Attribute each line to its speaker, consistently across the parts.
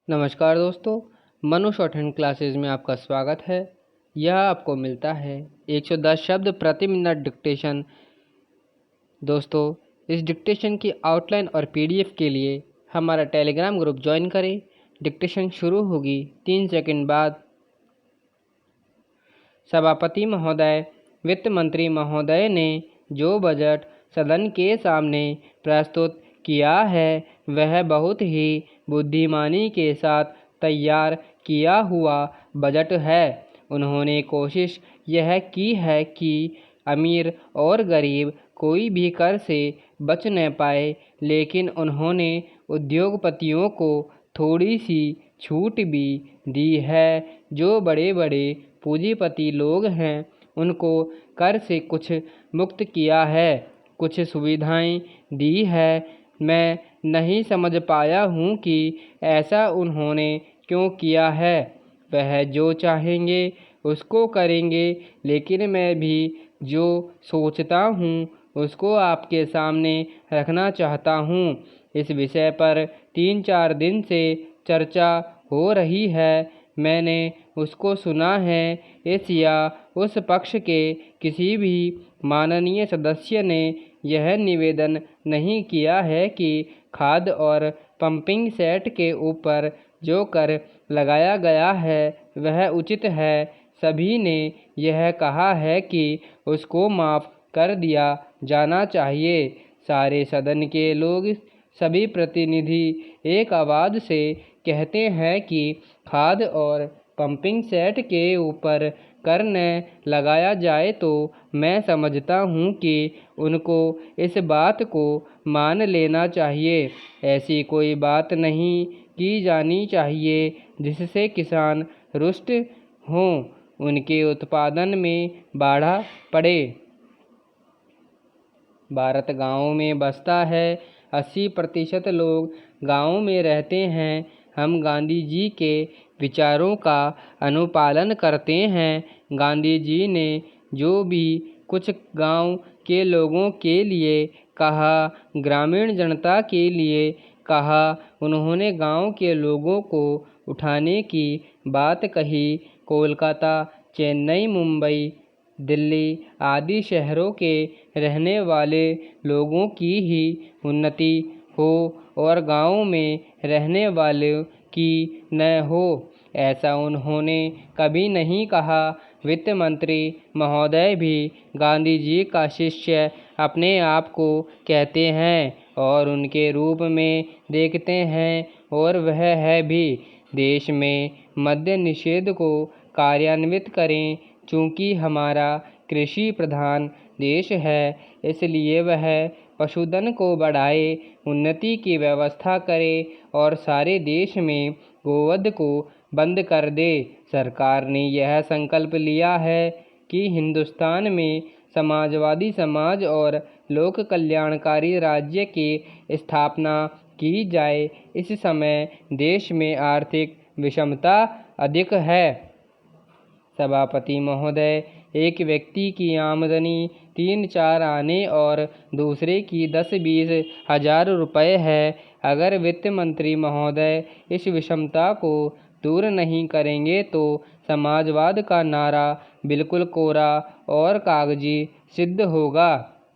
Speaker 1: नमस्कार दोस्तों, Manu short hand classes में आपका स्वागत है। यह आपको मिलता है 110 शब्द प्रति मिनट डिक्टेशन। दोस्तों, इस डिक्टेशन की आउटलाइन और पीडीएफ के लिए हमारा टेलीग्राम ग्रुप ज्वाइन करें। डिक्टेशन शुरू होगी 3 सेकंड बाद। सभापति महोदय, वित्त मंत्री महोदय ने जो बजट सदन के सामने प्रस्तुत किया है वह बहुत ही बुद्धिमानी के साथ तैयार किया हुआ बजट है। उन्होंने कोशिश यह की है कि अमीर और गरीब कोई भी कर से बच न पाए, लेकिन उन्होंने उद्योगपतियों को थोड़ी सी छूट भी दी है। जो बड़े बड़े पूंजीपति लोग हैं उनको कर से कुछ मुक्त किया है, कुछ सुविधाएं दी है। मैं नहीं समझ पाया हूँ कि ऐसा उन्होंने क्यों किया है। वह जो चाहेंगे उसको करेंगे, लेकिन मैं भी जो सोचता हूँ उसको आपके सामने रखना चाहता हूँ। इस विषय पर 3-4 दिन से चर्चा हो रही है। मैंने उसको सुना है। इस या उस पक्ष के किसी भी माननीय सदस्य ने यह निवेदन नहीं किया है कि खाद और पंपिंग सेट के ऊपर जो कर लगाया गया है वह उचित है। सभी ने यह कहा है कि उसको माफ़ कर दिया जाना चाहिए। सारे सदन के लोग, सभी प्रतिनिधि एक आवाज़ से कहते हैं कि खाद और पंपिंग सेट के ऊपर कर न लगाया जाए, तो मैं समझता हूँ कि उनको इस बात को मान लेना चाहिए। ऐसी कोई बात नहीं की जानी चाहिए जिससे किसान रुष्ट हों, उनके उत्पादन में बाधा पड़े। भारत गाँव में बसता है। 80% लोग गाँव में रहते हैं। हम गांधी जी के विचारों का अनुपालन करते हैं। गांधी जी ने जो भी कुछ गांव के लोगों के लिए कहा, ग्रामीण जनता के लिए कहा, उन्होंने गांव के लोगों को उठाने की बात कही। कोलकाता, चेन्नई, मुंबई, दिल्ली आदि शहरों के रहने वाले लोगों की ही उन्नति हो और गाँव में रहने वालों की न हो, ऐसा उन्होंने कभी नहीं कहा। वित्त मंत्री महोदय भी गांधी जी का शिष्य अपने आप को कहते हैं और उनके रूप में देखते हैं, और वह है भी। देश में मद्य निषेध को कार्यान्वित करें। चूँकि हमारा कृषि प्रधान देश है, इसलिए वह पशुधन को बढ़ाए, उन्नति की व्यवस्था करे और सारे देश में गोवध को बंद कर दे। सरकार ने यह संकल्प लिया है कि हिंदुस्तान में समाजवादी समाज और लोक कल्याणकारी राज्य की स्थापना की जाए। इस समय देश में आर्थिक विषमता अधिक है। सभापति महोदय, एक व्यक्ति की आमदनी 3-4 आने और दूसरे की 10-20 हज़ार रुपये है। अगर वित्त मंत्री महोदय इस विषमता को दूर नहीं करेंगे तो समाजवाद का नारा बिल्कुल कोरा और कागजी सिद्ध होगा।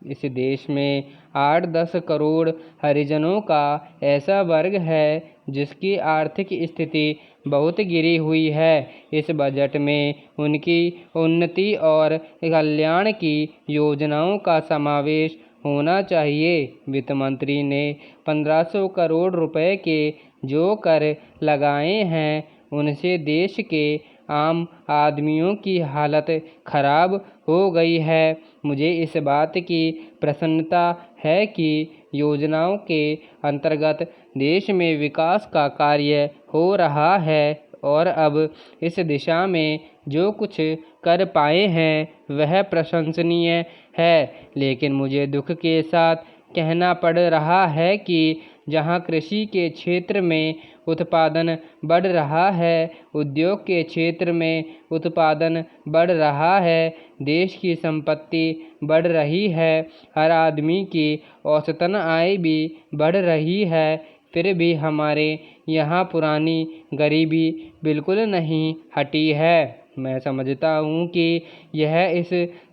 Speaker 1: इस देश में 8-10 करोड़ हरिजनों का ऐसा वर्ग है जिसकी आर्थिक स्थिति बहुत गिरी हुई है। इस बजट में उनकी उन्नति और कल्याण की योजनाओं का समावेश होना चाहिए। वित्त मंत्री ने 1500 करोड़ रुपए के जो कर लगाए हैं उनसे देश के आम आदमियों की हालत खराब हो गई है। मुझे इस बात की प्रसन्नता है कि योजनाओं के अंतर्गत देश में विकास का कार्य हो रहा है और अब इस दिशा में जो कुछ कर पाए हैं वह प्रशंसनीय है। लेकिन मुझे दुख के साथ कहना पड़ रहा है कि जहां कृषि के क्षेत्र में उत्पादन बढ़ रहा है, उद्योग के क्षेत्र में उत्पादन बढ़ रहा है, देश की संपत्ति बढ़ रही है, हर आदमी की औसतन आय भी बढ़ रही है, फिर भी हमारे यहाँ पुरानी गरीबी बिल्कुल नहीं हटी है। मैं समझता हूँ कि यह इस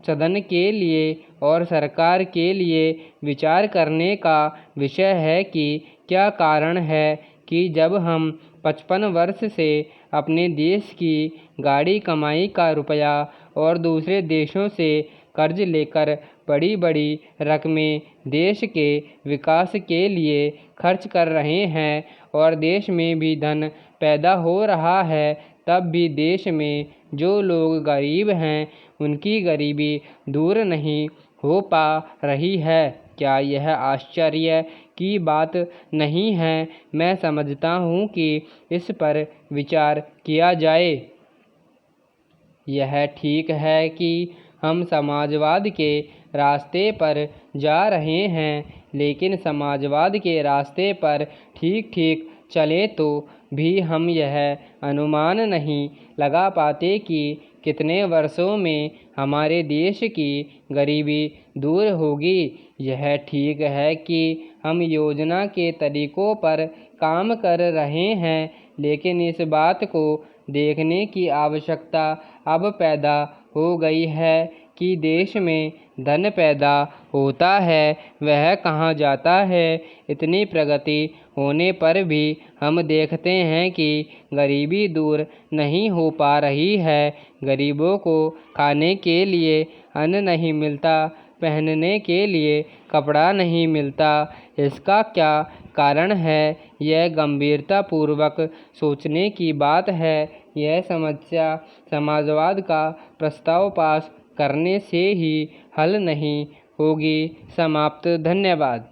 Speaker 1: सदन के लिए और सरकार के लिए विचार करने का विषय है कि क्या कारण है कि जब हम 55 वर्ष से अपने देश की गाड़ी कमाई का रुपया और दूसरे देशों से कर्ज लेकर बड़ी बड़ी रकमें देश के विकास के लिए खर्च कर रहे हैं और देश में भी धन पैदा हो रहा है, तब भी देश में जो लोग गरीब हैं उनकी गरीबी दूर नहीं हो पा रही है। क्या यह आश्चर्य की बात नहीं है? मैं समझता हूँ कि इस पर विचार किया जाए। यह ठीक है कि हम समाजवाद के रास्ते पर जा रहे हैं, लेकिन समाजवाद के रास्ते पर ठीक ठीक चले तो भी हम यह अनुमान नहीं लगा पाते कि कितने वर्षों में हमारे देश की गरीबी दूर होगी। यह ठीक है कि हम योजना के तरीकों पर काम कर रहे हैं, लेकिन इस बात को देखने की आवश्यकता अब पैदा हो गई है कि देश में धन पैदा होता है वह कहाँ जाता है। इतनी प्रगति होने पर भी हम देखते हैं कि गरीबी दूर नहीं हो पा रही है। गरीबों को खाने के लिए अन्न नहीं मिलता, पहनने के लिए कपड़ा नहीं मिलता। इसका क्या कारण है? यह गंभीरतापूर्वक सोचने की बात है। यह समस्या समाजवाद का प्रस्ताव पास करने से ही हल नहीं होगी। समाप्त। धन्यवाद।